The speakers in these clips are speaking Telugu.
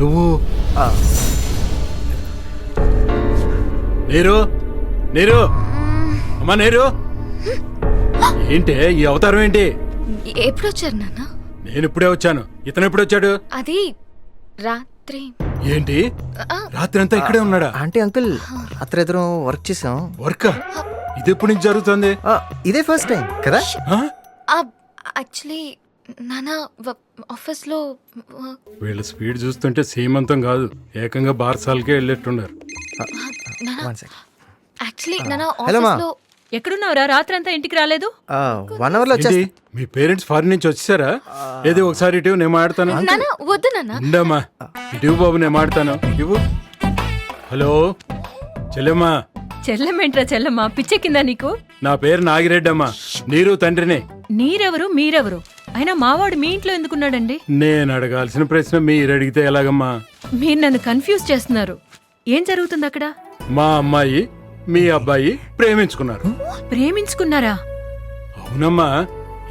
నువ్వు నీరు నీరు అమ్మా నీరు ఏంటి ఈ అవతారం ఏంటి? ఎప్పుడు వచ్చారు నాన్న? నేను ఇప్పుడే వచ్చాను. ఇతను ఎప్పుడు వచ్చాడు? అది రాత్రి. ఏంటి రాత్రి అంతా ఇక్కడే ఉన్నాడా? ఆంటీ అంకుల్ రాత్రి ఎదురు వర్క్ చేసాం. వర్క్ ఇది ఎప్పటి నుంచి జరుగుతుంది? ఇదే ఫస్ట్ టైం కదా? యాక్చువల్లీ నాన్న ఆఫీస్ లో వీళ్ళ స్పీడ్ చూస్తుంటే సీమంతం కాదు, ఏకంగా బార్సాలకే వెళ్ళేట్టున్నారు. యాక్చువల్లీ నాన్న ఆఫీస్ లో. ఎక్కడున్నావురా? రాత్రంతా ఇంటికి రాలేదు? 1 hour లో వచ్చేస్తా. మీ పేరెంట్స్ ఫారిన్ నుంచి వచ్చేసారా? ఏది ఒకసారి ఇటు నేను మాడతాను. నాన్న వద్దు నాన్న. ఉండమ్మా ఇటు బాబు, నేను మాడతాను. ఇవ్వు. హలో చెల్లెమ్మా. చెల్లెమేంట్రా చెల్లెమ్మా, పిచ్చెక్కిందా నీకు? నా పేరు నాగిరెడ్డి అమ్మా, నీరు తండ్రిని. నీరెవరు మీరెవరు? అయినా మావాడు మీ ఇంట్లో ఎందుకున్నాడండి? నేను అడగాల్సిన ప్రశ్న మీరు అడిగితే ఎలాగమ్మా? మీరు నన్ను కన్ఫ్యూజ్ చేస్తున్నారు. ఏం జరుగుతుంది అక్కడ? మా అమ్మాయి మీ అబ్బాయి ప్రేమించుకున్నారు. ప్రేమించుకున్నారా? అవునమ్మా,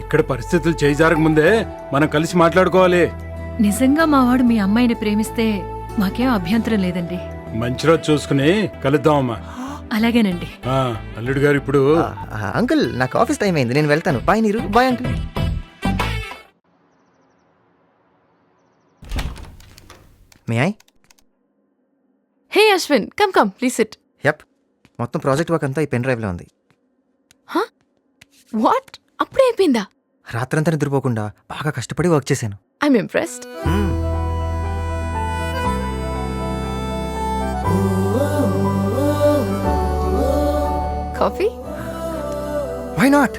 ఇక్కడ పరిస్థితులు చేయి జరగముందే మనం కలిసి మాట్లాడుకోవాలి. నిజంగా మావాడు మీ అమ్మాయిని ప్రేమిస్తే మాకేం అభ్యంతరం లేదండి. మంచి రోజు చూసుకుని కలుద్దామమ్మా. అలాగేనండి. అల్లుడు గారు ఇప్పుడు. అంకుల్ నాకు ఆఫీస్ టైం అయింది, నేను వెళ్తాను. Bye Neeru. Bye uncle. May I? Hey Ashwin, come please sit. Yup, మొత్తం ప్రాజెక్ట్ వర్క్ అంతా ఈ పెన్ డ్రైవ్ లో ఉంది. వాట్? అప్పుడే అయిపోయిందా? రాత్రంతా నిద్రపోకుండా బాగా కష్టపడి వర్క్ చేశాను. I'm impressed. Coffee? Why not?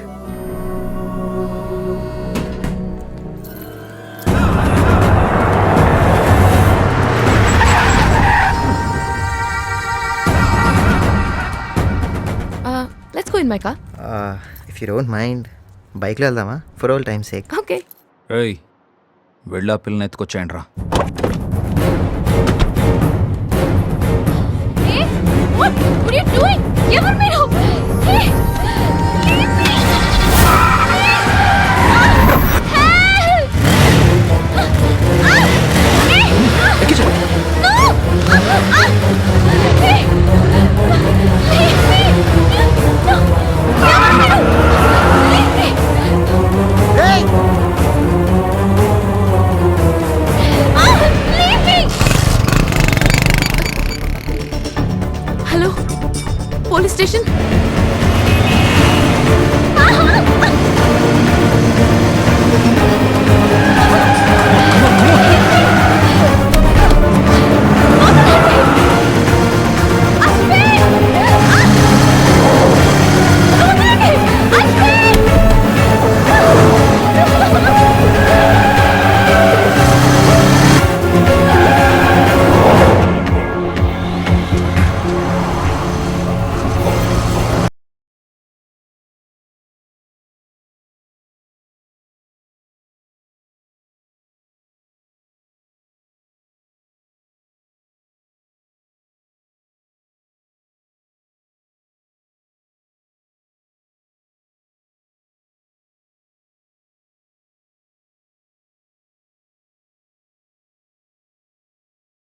Let's go in my car. If you don't mind బైక్లో వెళ్దామా? For all time sake. Okay. ఏయ్, వెళ్ళా పిల్లని ఎత్తుకొచ్చాయండి రా. What are you doing? ఎవరు మీరు?